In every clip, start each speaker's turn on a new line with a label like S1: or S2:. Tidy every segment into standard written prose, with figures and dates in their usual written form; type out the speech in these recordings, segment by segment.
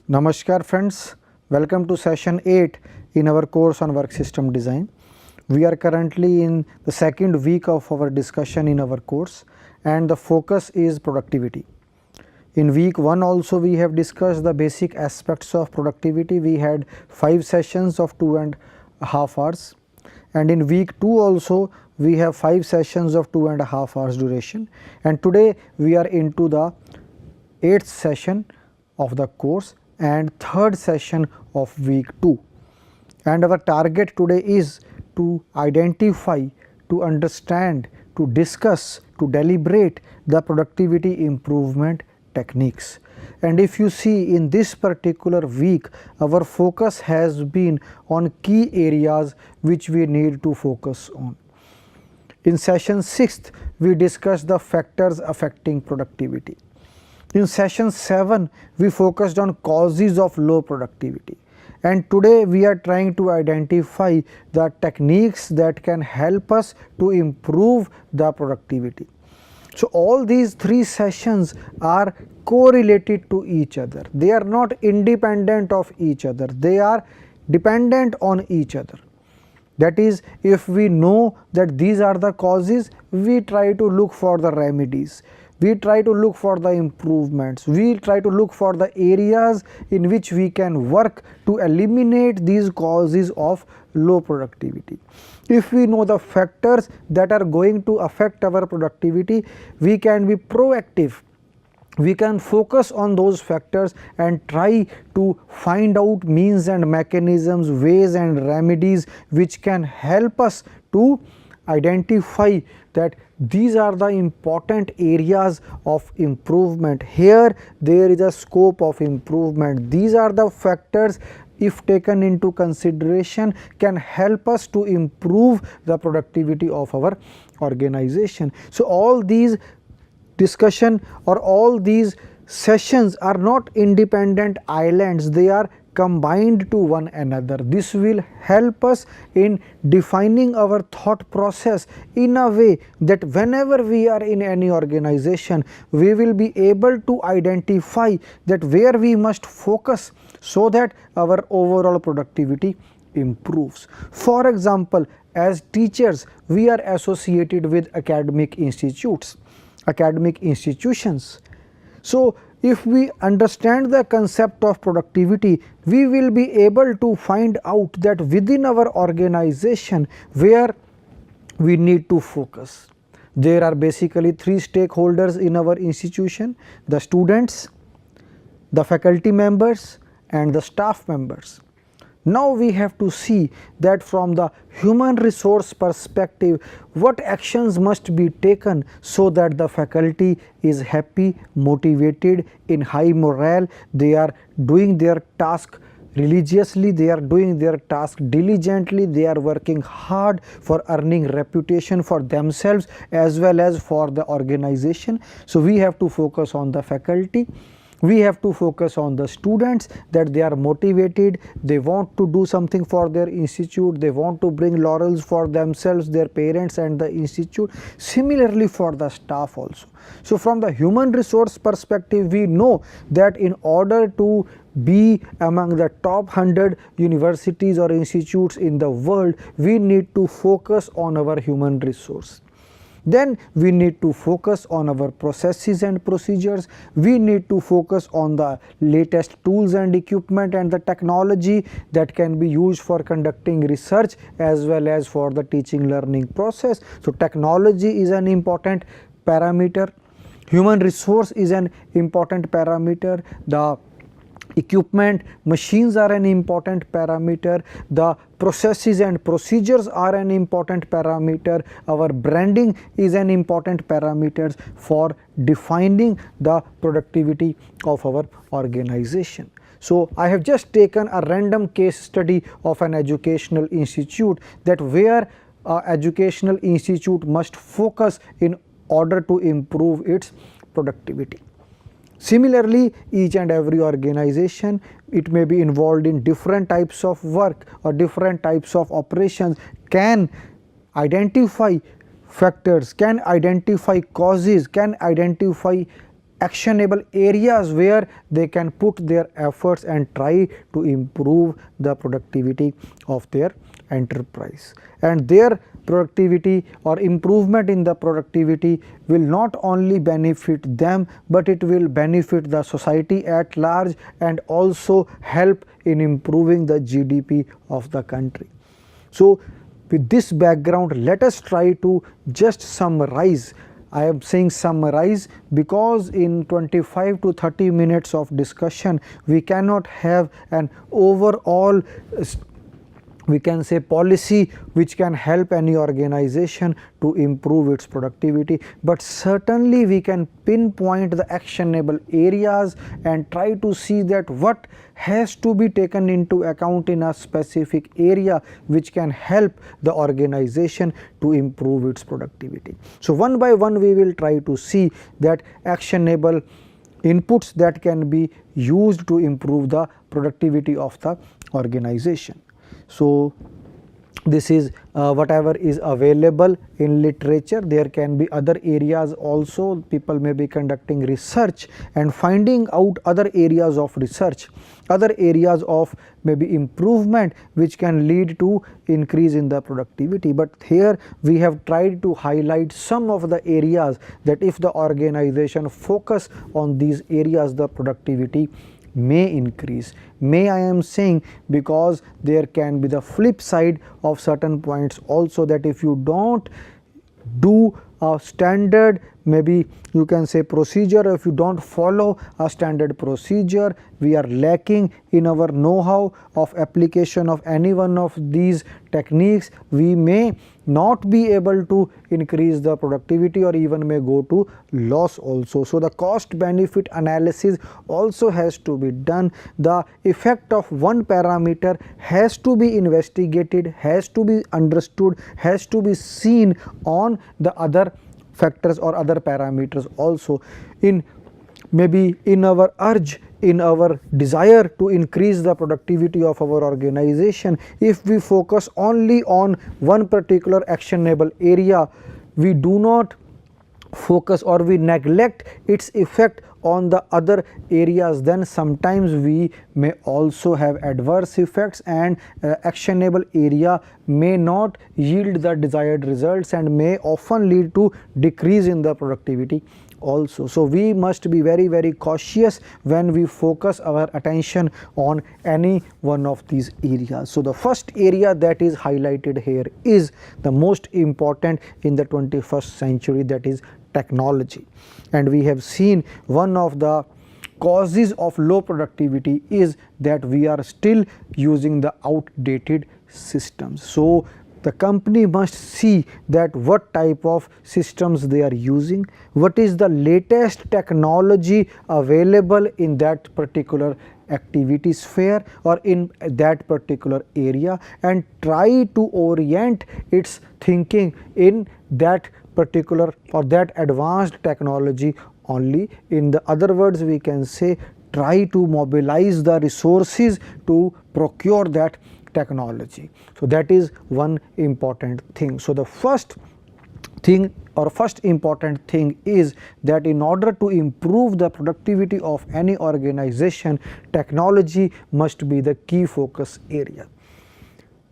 S1: Namaskar friends, welcome to session 8 in our course on work system design. We are currently in the second week of our discussion in our course and the focus is productivity. In week 1 also we have discussed the basic aspects of productivity. We had 5 sessions of 2.5 hours, and in week 2 also we have 5 sessions of 2.5 hours duration, and today we are into the 8th session of the course and 3rd session of week 2, and our target today is to identify, to understand, to discuss, to deliberate the productivity improvement techniques. And if you see, in this particular week our focus has been on key areas which we need to focus on. In session 6th we discussed the factors affecting productivity. In session 7 we focused on causes of low productivity, and today we are trying to identify the techniques that can help us to improve the productivity. So all these 3 sessions are correlated to each other. They are not independent of each other, they are dependent on each other. That is, if we know that these are the causes, we try to look for the remedies, we try to look for the improvements, we try to look for the areas in which we can work to eliminate these causes of low productivity. If we know the factors that are going to affect our productivity, we can be proactive. We can focus on those factors and try to find out means and mechanisms, ways and remedies which can help us to identify that these are the important areas of improvement. Here there is a scope of improvement. These are the factors, if taken into consideration, can help us to improve the productivity of our organization. So all these discussion or all these sessions are not independent islands, they are combined to one another. This will help us in defining our thought process in a way that whenever we are in any organization, we will be able to identify that where we must focus so that our overall productivity improves. For example, as teachers, we are associated with academic institutes, academic institutions. So if we understand the concept of productivity, we will be able to find out that within our organization where we need to focus. There are basically 3 stakeholders in our institution: the students, the faculty members and the staff members. Now we have to see that from the human resource perspective, what actions must be taken so that the faculty is happy, motivated, in high morale, they are doing their task religiously, they are doing their task diligently, they are working hard for earning reputation for themselves as well as for the organization. So we have to focus on the faculty. We have to focus on the students, that they are motivated, they want to do something for their institute, they want to bring laurels for themselves, their parents and the institute. Similarly for the staff also. So from the human resource perspective, we know that in order to be among the top 100 universities or institutes in the world, we need to focus on our human resource. Then we need to focus on our processes and procedures, we need to focus on the latest tools and equipment and the technology that can be used for conducting research as well as for the teaching learning process. So technology is an important parameter, human resource is an important parameter, the equipment, machines are an important parameter, the processes and procedures are an important parameter, our branding is an important parameter for defining the productivity of our organization. So I have just taken a random case study of an educational institute, that where an educational institute must focus in order to improve its productivity. Similarly, each and every organization, it may be involved in different types of work or different types of operations, can identify factors, can identify causes, can identify actionable areas where they can put their efforts and try to improve the productivity of their enterprise. And their productivity or improvement in the productivity will not only benefit them, but it will benefit the society at large and also help in improving the GDP of the country. So with this background, let us try to just summarize. I am saying summarize because in 25 to 30 minutes of discussion we cannot have an overall, we can say, policy which can help any organization to improve its productivity, but certainly we can pinpoint the actionable areas and try to see that what has to be taken into account in a specific area which can help the organization to improve its productivity. So one by one we will try to see that actionable inputs that can be used to improve the productivity of the organization. So this is whatever is available in literature. There can be other areas also. People may be conducting research and finding out other areas of research, other areas of maybe improvement which can lead to increase in the productivity. But here we have tried to highlight some of the areas that if the organization focus on these areas, the productivity may increase. May, I am saying, because there can be the flip side of certain points also, that if you don't do a standard, maybe you can say procedure, if you don't follow a standard procedure, we are lacking in our know-how of application of any one of these techniques, we may not be able to increase the productivity or even may go to loss also. So the cost benefit analysis also has to be done. The effect of one parameter has to be investigated, has to be understood, has to be seen on the other factors or other parameters also. In maybe in our urge, in our desire to increase the productivity of our organization, if we focus only on one particular actionable area, we do not focus or we neglect its effect on the other areas, then sometimes we may also have adverse effects and actionable area may not yield the desired results and may often lead to decrease in the productivity also. So we must be very, very cautious when we focus our attention on any one of these areas. So the first area that is highlighted here is the most important in the 21st century, that is technology. And we have seen one of the causes of low productivity is that we are still using the outdated systems. So the company must see that what type of systems they are using, what is the latest technology available in that particular activity sphere or in that particular area, and try to orient its thinking in that particular or that advanced technology only. In the other words, we can say try to mobilize the resources to procure that technology. So that is one important thing. So the first thing or first important thing is that in order to improve the productivity of any organization, technology must be the key focus area.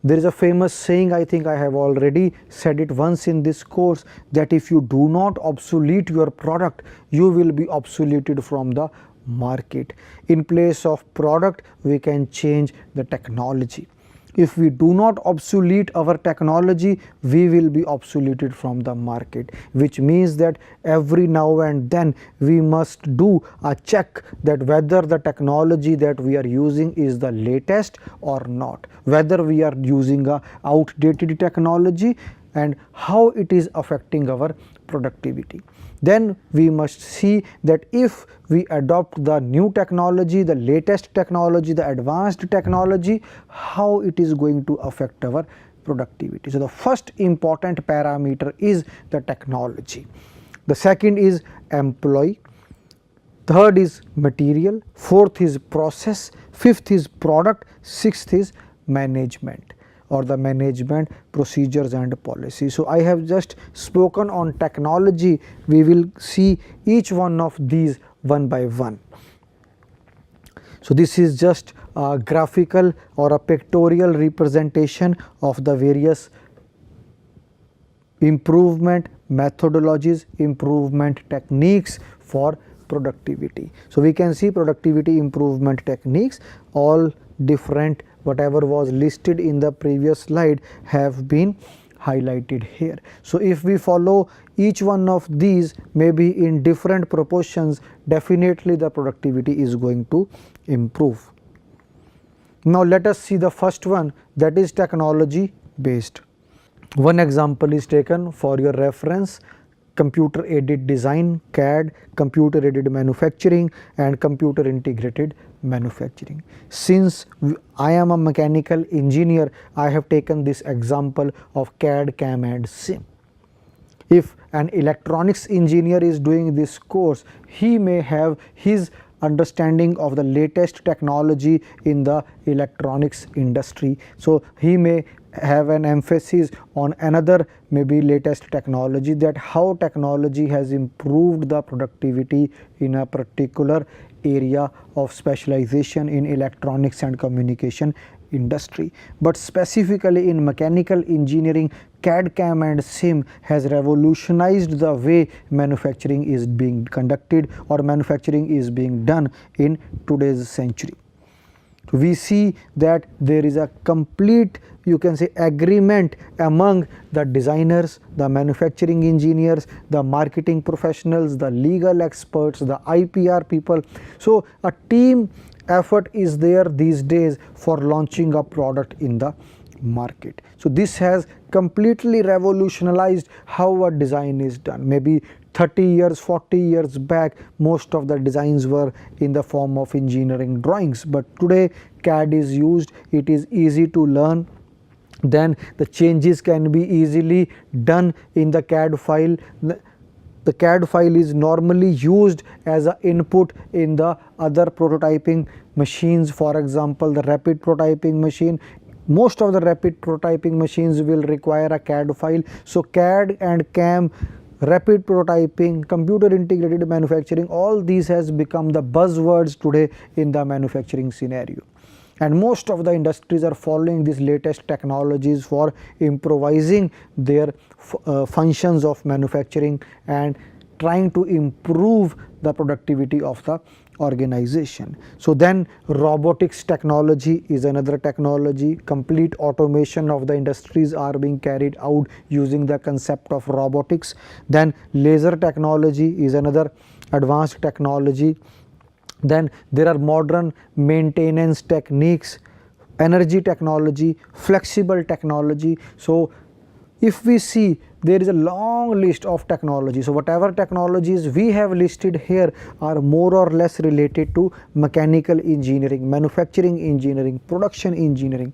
S1: There is a famous saying, I think I have already said it once in this course, that if you do not obsolete your product, you will be obsoleted from the market. In place of product, we can change the technology. If we do not obsolete our technology, we will be obsoleted from the market, which means that every now and then we must do a check that whether the technology that we are using is the latest or not, whether we are using a outdated technology and how it is affecting our productivity. Then we must see that if we adopt the new technology, the latest technology, the advanced technology, how it is going to affect our productivity. So the first important parameter is the technology. The second is employee. Third is material. Fourth is process. Fifth is product. Sixth is management, or the management procedures and policy. So I have just spoken on technology. We will see each one of these one by one. So this is just a graphical or a pictorial representation of the various improvement methodologies, improvement techniques for productivity. So we can see productivity improvement techniques, all different whatever was listed in the previous slide have been highlighted here. So if we follow each one of these maybe in different proportions, definitely the productivity is going to improve. Now let us see the first one, that is technology based. One example is taken for your reference: computer aided design, CAD, computer aided manufacturing and computer integrated manufacturing. Since I am a mechanical engineer, I have taken this example of CAD, CAM and SIM. If an electronics engineer is doing this course, he may have his understanding of the latest technology in the electronics industry. So he may have an emphasis on another maybe latest technology, that how technology has improved the productivity in a particular area of specialization in electronics and communication industry. But specifically in mechanical engineering, CAD, CAM and SIM has revolutionized the way manufacturing is being conducted or manufacturing is being done in today's century. We see that there is a complete, you can say, agreement among the designers, the manufacturing engineers, the marketing professionals, the legal experts, the IPR people. So a team effort is there these days for launching a product in the market. So this has completely revolutionized how a design is done. Maybe 30 years, 40 years back, most of the designs were in the form of engineering drawings, but today CAD is used, it is easy to learn. Then the changes can be easily done in the CAD file. The CAD file is normally used as an input in the other prototyping machines. For example, the rapid prototyping machine, most of the rapid prototyping machines will require a CAD file. So CAD and CAM, rapid prototyping, computer integrated manufacturing, all these has become the buzzwords today in the manufacturing scenario. And most of the industries are following these latest technologies for improvising their functions of manufacturing and trying to improve the productivity of the organization. So then robotics technology is another technology. Complete automation of the industries are being carried out using the concept of robotics. Then laser technology is another advanced technology. Then there are modern maintenance techniques, energy technology, flexible technology. So if we see, there is a long list of technology. So whatever technologies we have listed here are more or less related to mechanical engineering, manufacturing engineering, production engineering.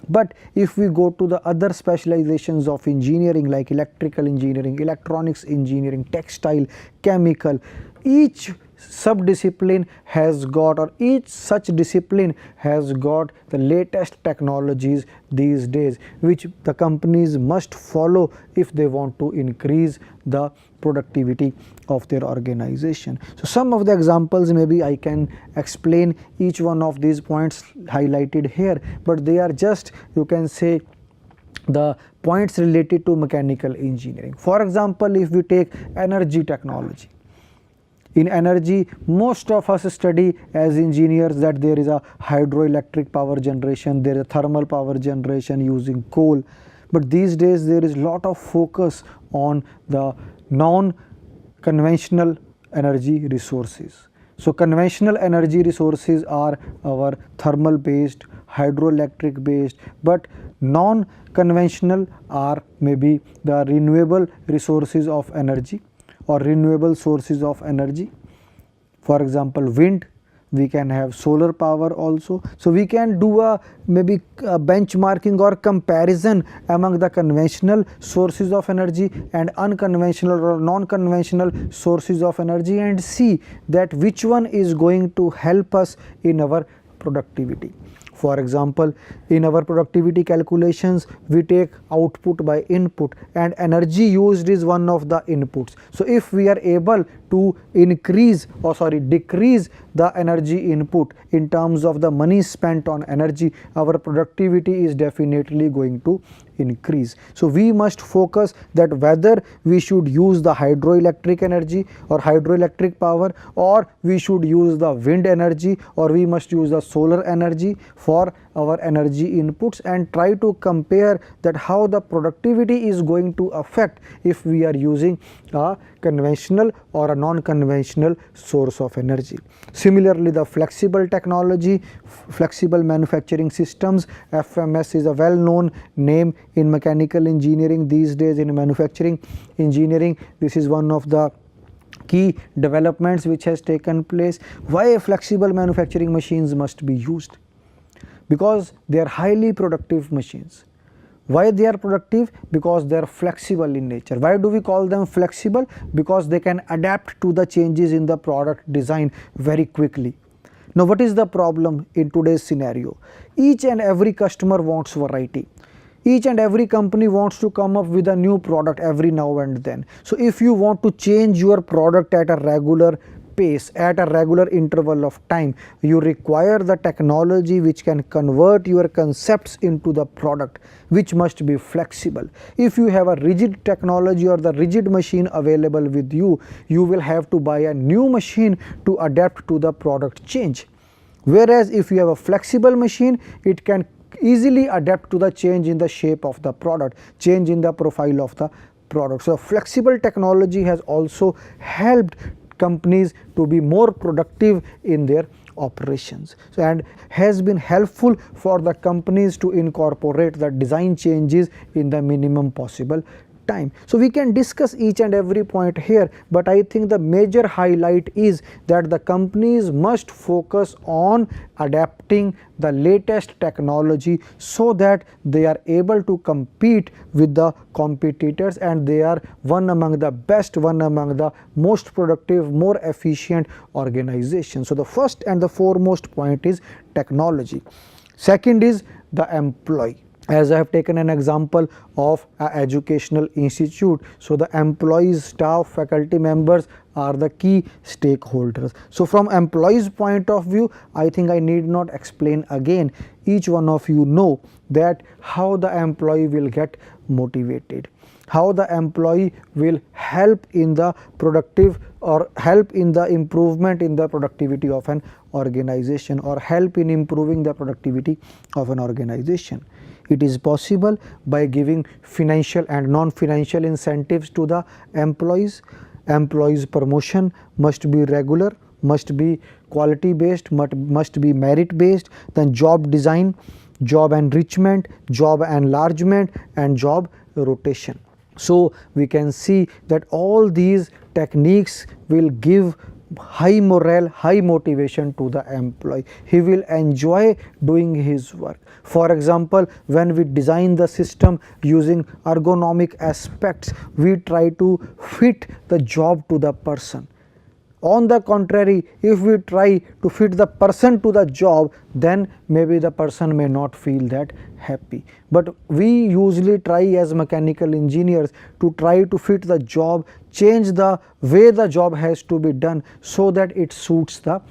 S1: But if we go to the other specializations of engineering like electrical engineering, electronics engineering, textile, chemical, each subdiscipline has got, or each such discipline has got the latest technologies these days, which the companies must follow if they want to increase the productivity of their organization. So some of the examples, maybe I can explain each one of these points highlighted here, but they are just, you can say, the points related to mechanical engineering. For example, if we take energy technology, in energy, most of us study as engineers that there is a hydroelectric power generation, there is a thermal power generation using coal. But these days there is lot of focus on the non-conventional energy resources. So conventional energy resources are our thermal based, hydroelectric based, but non-conventional are maybe the renewable resources of energy or renewable sources of energy. For example, wind, we can have solar power also. So we can do a maybe a benchmarking or comparison among the conventional sources of energy and unconventional or non-conventional sources of energy and see that which one is going to help us in our productivity. For example, in our productivity calculations, we take output by input, and energy used is one of the inputs. So if we are able to decrease the energy input in terms of the money spent on energy, our productivity is definitely going to increase. So we must focus that whether we should use the hydroelectric energy or hydroelectric power, or we should use the wind energy, or we must use the solar energy for our energy inputs, and try to compare that how the productivity is going to affect if we are using a conventional or a non-conventional source of energy. Similarly, the flexible technology, flexible manufacturing systems, FMS is a well-known name in mechanical engineering these days. In manufacturing engineering, this is one of the key developments which has taken place. Why flexible manufacturing machines must be used? Because they are highly productive machines. Why they are productive? Because they are flexible in nature. Why do we call them flexible? Because they can adapt to the changes in the product design very quickly. Now, what is the problem in today's scenario? Each and every customer wants variety. Each and every company wants to come up with a new product every now and then. So if you want to change your product at a regular pace, at a regular interval of time, you require the technology which can convert your concepts into the product, which must be flexible. If you have a rigid technology or the rigid machine available with you, you will have to buy a new machine to adapt to the product change. Whereas if you have a flexible machine, it can easily adapt to the change in the shape of the product, change in the profile of the product. So flexible technology has also helped companies to be more productive in their operations, and has been helpful for the companies to incorporate the design changes in the minimum possible time. So we can discuss each and every point here, but I think the major highlight is that the companies must focus on adapting the latest technology so that they are able to compete with the competitors, and they are one among the best, one among the most productive, more efficient organizations. So the first and the foremost point is technology. Second is the employee. As I have taken an example of an educational institute, so the employees, staff, faculty members are the key stakeholders. So from employees point of view, I think I need not explain again. Each one of you know that how the employee will get motivated, how the employee will help in the productive or help in the improvement in the productivity of an organization, or help in improving the productivity of an organization. It is possible by giving financial and non-financial incentives to the employees. Employees' promotion must be regular, must be quality based, must be merit based. Then job design, job enrichment, job enlargement, and job rotation. So we can see that all these techniques will give high morale, high motivation to the employee. He will enjoy doing his work. For example, when we design the system using ergonomic aspects, we try to fit the job to the person. On the contrary, if we try to fit the person to the job, then maybe the person may not feel that happy. But we usually try as mechanical engineers to try to fit the job, change the way the job has to be done so that it suits the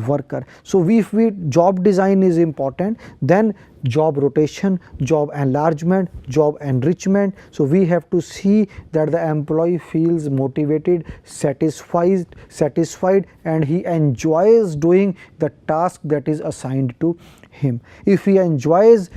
S1: worker. So if job design is important, then job rotation, job enlargement, job enrichment. So we have to see that the employee feels motivated, satisfied, and he enjoys doing the task that is assigned to him. If he enjoys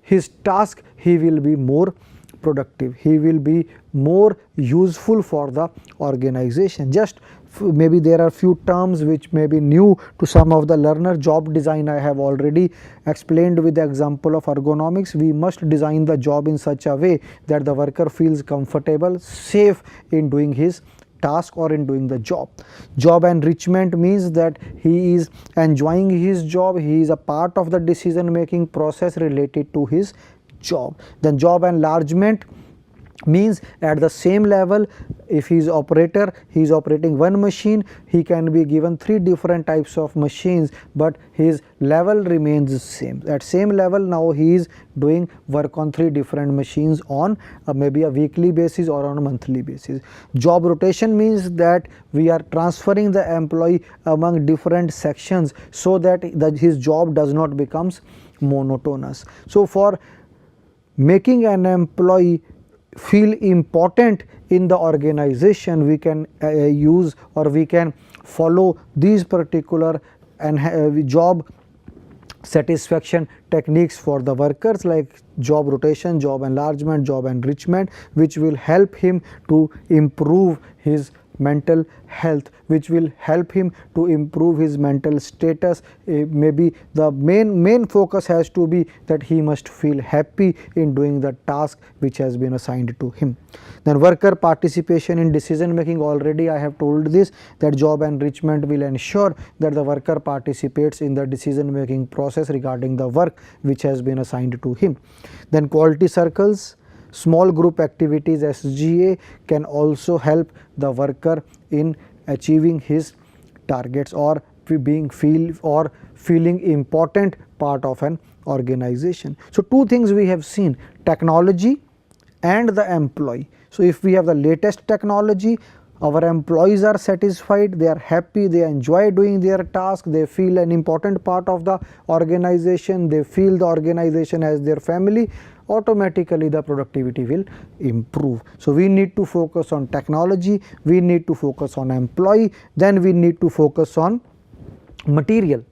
S1: his task, he will be more productive, he will be more useful for the organization. Just maybe there are few terms which may be new to some of the learner. Job design I have already explained with the example of ergonomics. We must design the job in such a way that the worker feels comfortable, safe in doing his task or in doing the job. Job enrichment means that he is enjoying his job, he is a part of the decision making process related to his job. Then job enlargement Means at the same level, if he is operator, he is operating one machine, he can be given 3 different types of machines, but his level remains the same. At same level, now he is doing work on 3 different machines on maybe a weekly basis or on a monthly basis. Job rotation means that we are transferring the employee among different sections so that his job does not becomes monotonous. So for making an employee feel important in the organization, we can use or we can follow these particular and job satisfaction techniques for the workers, like job rotation, job enlargement, job enrichment, which will help him to improve his mental health, which will help him to improve his mental status. Maybe the main focus has to be that he must feel happy in doing the task which has been assigned to him. Then worker participation in decision making, already I have told this, that job enrichment will ensure that the worker participates in the decision making process regarding the work which has been assigned to him. Then quality circles, small group activities, SGA, can also help the worker in achieving his targets or feeling important part of an organization. So two things we have seen, technology and the employee. So if we have the latest technology, our employees are satisfied, they are happy, they enjoy doing their task, they feel an important part of the organization, they feel the organization as their family, automatically the productivity will improve. So we need to focus on technology, we need to focus on employee, then we need to focus on material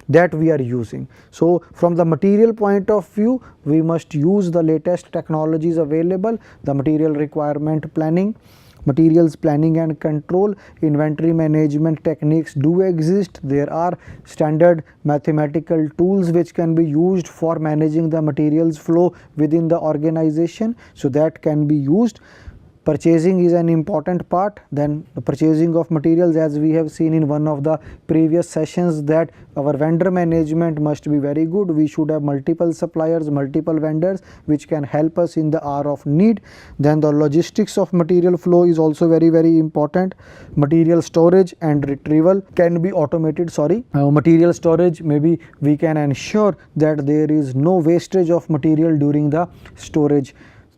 S1: that we are using. So from the material point of view, we must use the latest technologies available, the material requirement planning, materials planning and control, inventory management techniques do exist. There are standard mathematical tools which can be used for managing the materials flow within the organization, so that can be used. Purchasing is an important part. Then the purchasing of materials, as we have seen in one of the previous sessions, that our vendor management must be very good. We should have multiple suppliers, multiple vendors which can help us in the hour of need. Then the logistics of material flow is also very important. Material storage and retrieval can be automated. Material storage, maybe we can ensure that there is no wastage of material during the storage.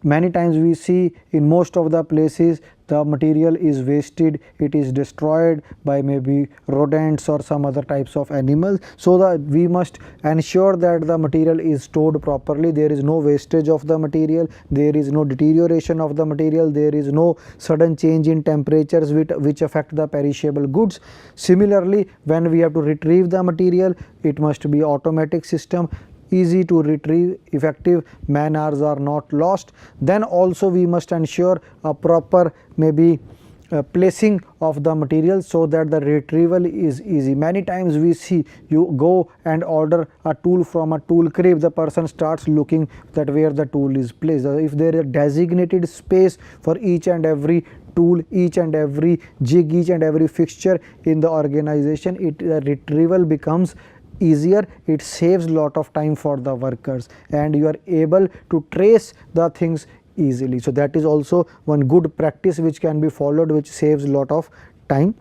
S1: Many times we see in most of the places the material is wasted, it is destroyed by maybe rodents or some other types of animals. So that we must ensure that the material is stored properly, there is no wastage of the material, there is no deterioration of the material, there is no sudden change in temperatures which affect the perishable goods. Similarly, when we have to retrieve the material, it must be automatic system, easy to retrieve, effective man hours are not lost. Then also we must ensure a proper maybe placing of the material so that the retrieval is easy. Many times we see you go and order a tool from a tool crib, the person starts looking that where the tool is placed. If there is a designated space for each and every tool, each and every jig, each and every fixture in the organization, the retrieval becomes easier, it saves lot of time for the workers and you are able to trace the things easily. So that is also one good practice which can be followed, which saves lot of time.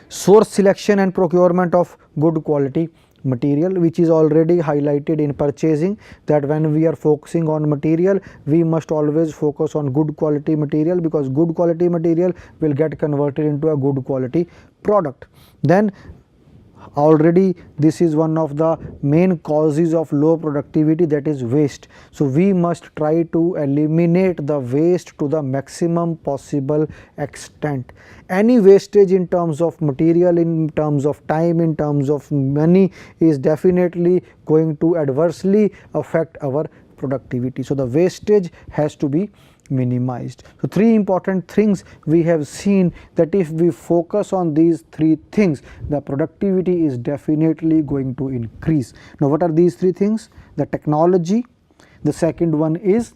S1: Source selection and procurement of good quality material, which is already highlighted in purchasing, that when we are focusing on material, we must always focus on good quality material, because good quality material will get converted into a good quality product. Then already this is one of the main causes of low productivity, that is waste. So we must try to eliminate the waste to the maximum possible extent. Any wastage in terms of material, in terms of time, in terms of money is definitely going to adversely affect our productivity. So the wastage has to be minimized. So three important things we have seen, that if we focus on these three things, the productivity is definitely going to increase. Now what are these three things? The technology, the second one is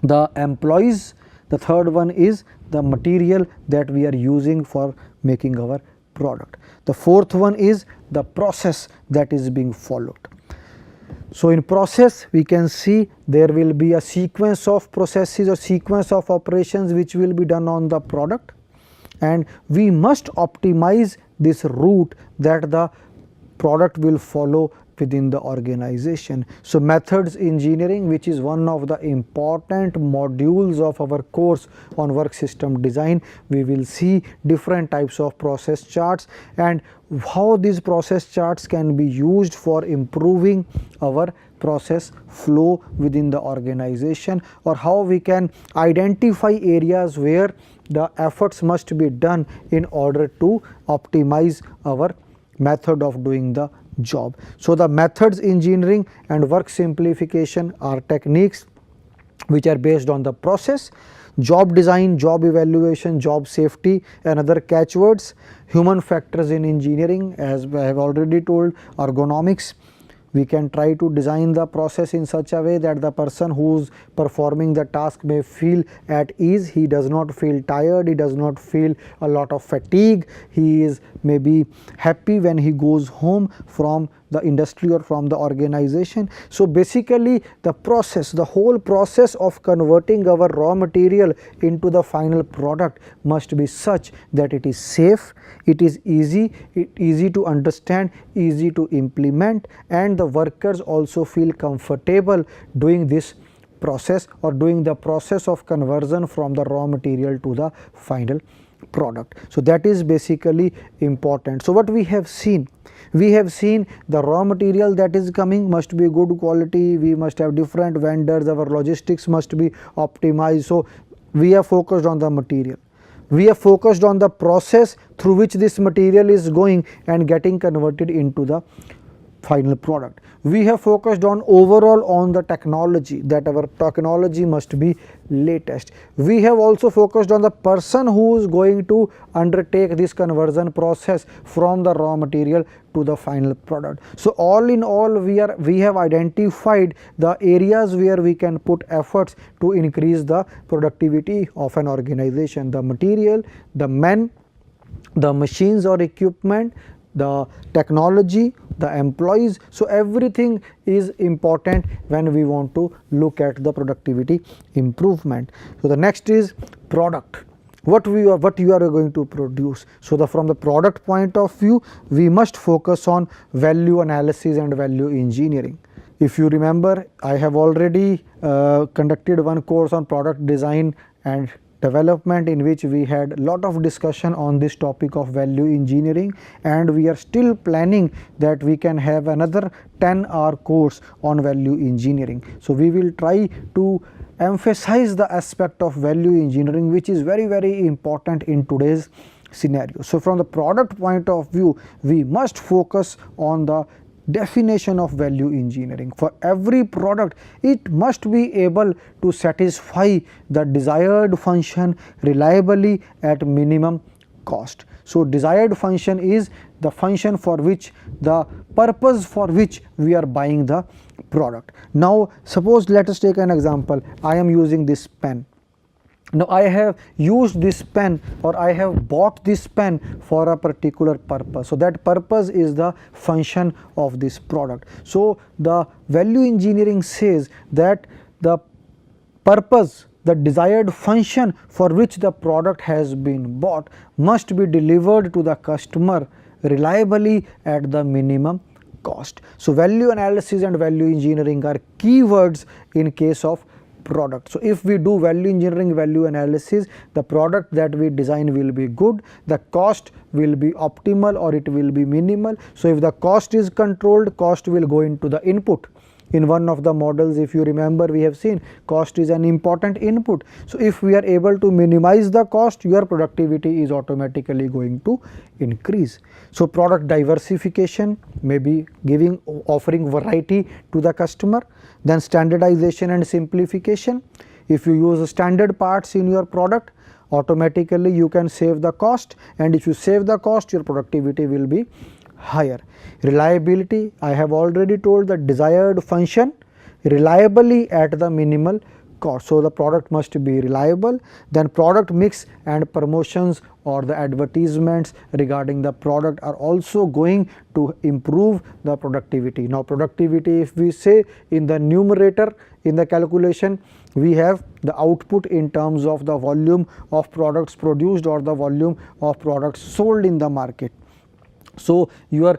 S1: the employees, the third one is the material that we are using for making our product. The fourth one is the process that is being followed. So in process we can see there will be a sequence of processes or sequence of operations which will be done on the product, and we must optimize this route that the product will follow within the organization. So methods engineering, which is one of the important modules of our course on work system design, we will see different types of process charts and how these process charts can be used for improving our process flow within the organization, or how we can identify areas where the efforts must be done in order to optimize our method of doing the job. So the methods engineering and work simplification are techniques which are based on the process. Job design, job evaluation, job safety and other catchwords. Human factors in engineering, as I have already told, ergonomics. We can try to design the process in such a way that the person who is performing the task may feel at ease, he does not feel tired, he does not feel a lot of fatigue, he is maybe happy when he goes home from the industry or from the organization. So basically the process, the whole process of converting our raw material into the final product must be such that it is safe, it is easy to understand, easy to implement, and the workers also feel comfortable doing this process or doing the process of conversion from the raw material to the final product. So that is basically important. So what we have seen the raw material that is coming must be good quality, we must have different vendors, our logistics must be optimized. So we are focused on the material, we are focused on the process through which this material is going and getting converted into the final product. We have focused on overall on the technology, that our technology must be latest. We have also focused on the person who is going to undertake this conversion process from the raw material to the final product. So all in all, we have identified the areas where we can put efforts to increase the productivity of an organization: the material, the men, the machines or equipment, the technology, the employees. So everything is important when we want to look at the productivity improvement. So the next is product. What you are going to produce. So from the product point of view, we must focus on value analysis and value engineering. If you remember, I have already conducted one course on product design and development in which we had a lot of discussion on this topic of value engineering, and we are still planning that we can have another 10-hour course on value engineering. So we will try to emphasize the aspect of value engineering, which is very, very important in today's scenario. So from the product point of view, we must focus on the definition of value engineering. For every product, it must be able to satisfy the desired function reliably at minimum cost. So desired function is the function for which, the purpose for which we are buying the product. Now suppose, let us take an example. I am using this pen. Now I have used this pen, or I have bought this pen for a particular purpose. So that purpose is the function of this product. So the value engineering says that the purpose, the desired function for which the product has been bought must be delivered to the customer reliably at the minimum cost. So value analysis and value engineering are keywords in case of product. So if we do value engineering, value analysis, the product that we design will be good, the cost will be optimal or it will be minimal. So if the cost is controlled, cost will go into the input. In one of the models, if you remember, we have seen cost is an important input. So if we are able to minimize the cost, your productivity is automatically going to increase. So product diversification, maybe offering variety to the customer. Then standardization and simplification. If you use standard parts in your product, automatically you can save the cost, and if you save the cost, your productivity will be higher. Reliability, I have already told, the desired function reliably at the minimal cost. So the product must be reliable. Then product mix and promotions or the advertisements regarding the product are also going to improve the productivity. Now productivity, if we say in the numerator in the calculation, we have the output in terms of the volume of products produced or the volume of products sold in the market. So your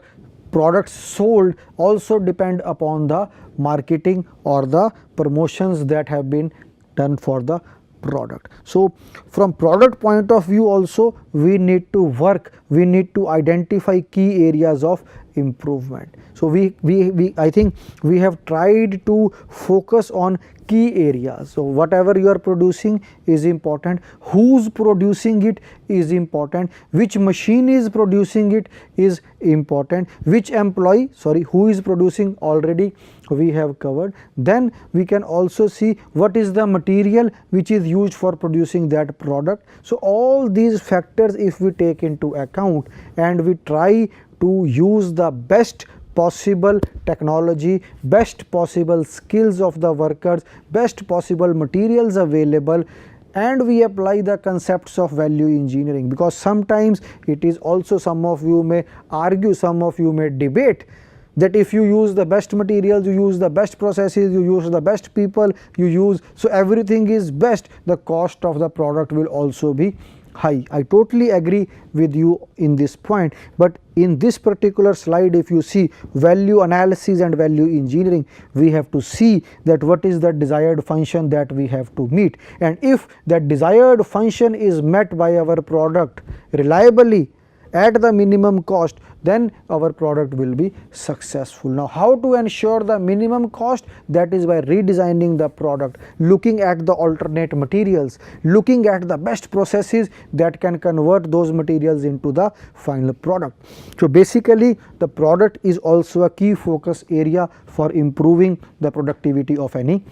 S1: products sold also depend upon the marketing or the promotions that have been done for the product. So from product point of view also, we need to work, we need to identify key areas of improvement. So I think we have tried to focus on key areas. So whatever you are producing is important, who's producing it is important, which machine is producing it is important, which employee, who is producing already we have covered. Then we can also see what is the material which is used for producing that product. So all these factors if we take into account and we try to use the best possible technology, best possible skills of the workers, best possible materials available, and we apply the concepts of value engineering, because sometimes it is also, some of you may argue, some of you may debate that if you use the best materials, you use the best processes, you use the best people, so everything is best, the cost of the product will also be high. I totally agree with you in this point, but in this particular slide if you see value analysis and value engineering, we have to see that what is the desired function that we have to meet, and if that desired function is met by our product reliably at the minimum cost, then our product will be successful. Now how to ensure the minimum cost? That is by redesigning the product, looking at the alternate materials, looking at the best processes that can convert those materials into the final product. So basically the product is also a key focus area for improving the productivity of any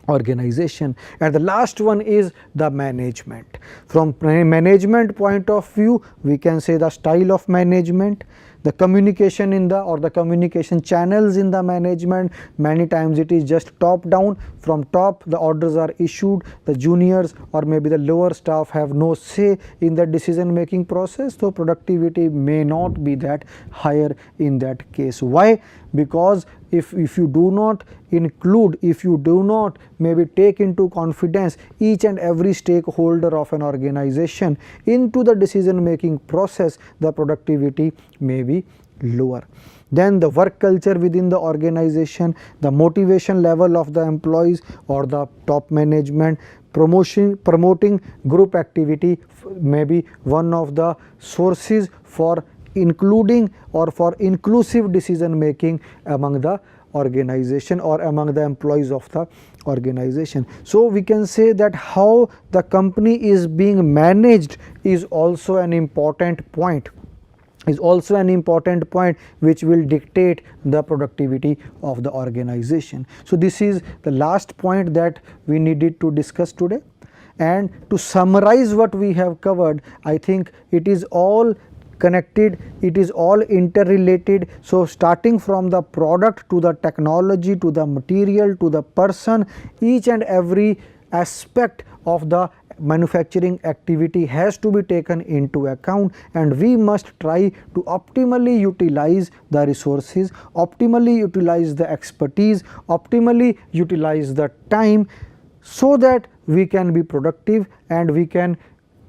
S1: organization. And the last one is the management. From management point of view, we can say the style of management, the communication in the, or the communication channels in the management. Many times it is just top down, from top the orders are issued, the juniors or maybe the lower staff have no say in the decision making process, so productivity may not be that higher in that case. Why? Because if you do not include, if you do not maybe take into confidence each and every stakeholder of an organization into the decision making process, the productivity may be lower. Then the work culture within the organization, the motivation level of the employees or the top management, promoting group activity may be one of the sources for including or for inclusive decision making among the organization or among the employees of the organization. So we can say that how the company is being managed is also an important point, which will dictate the productivity of the organization. So this is the last point that we needed to discuss today. And to summarize what we have covered, I think it is all connected, it is all interrelated. So starting from the product to the technology to the material to the person, each and every aspect of the manufacturing activity has to be taken into account, and we must try to optimally utilize the resources, optimally utilize the expertise, optimally utilize the time, so that we can be productive and we can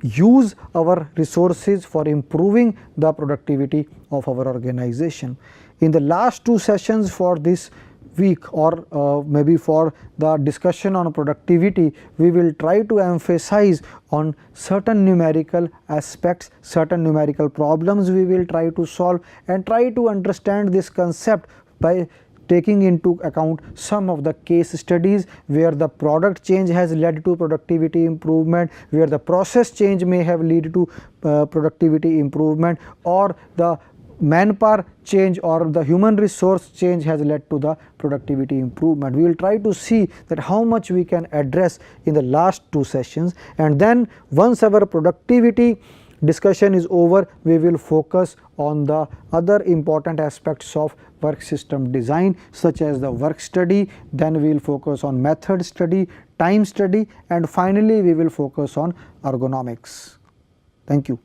S1: use our resources for improving the productivity of our organization. In the last two sessions for this week, or maybe for the discussion on productivity, we will try to emphasize on certain numerical aspects, certain numerical problems we will try to solve, and try to understand this concept by taking into account some of the case studies where the product change has led to productivity improvement, where the process change may have led to productivity improvement, or the manpower change or the human resource change has led to the productivity improvement. We will try to see that how much we can address in the last two sessions, and then once our productivity discussion is over, we will focus on the other important aspects of work system design, such as the work study. Then we will focus on method study, time study, and finally we will focus on ergonomics. Thank you.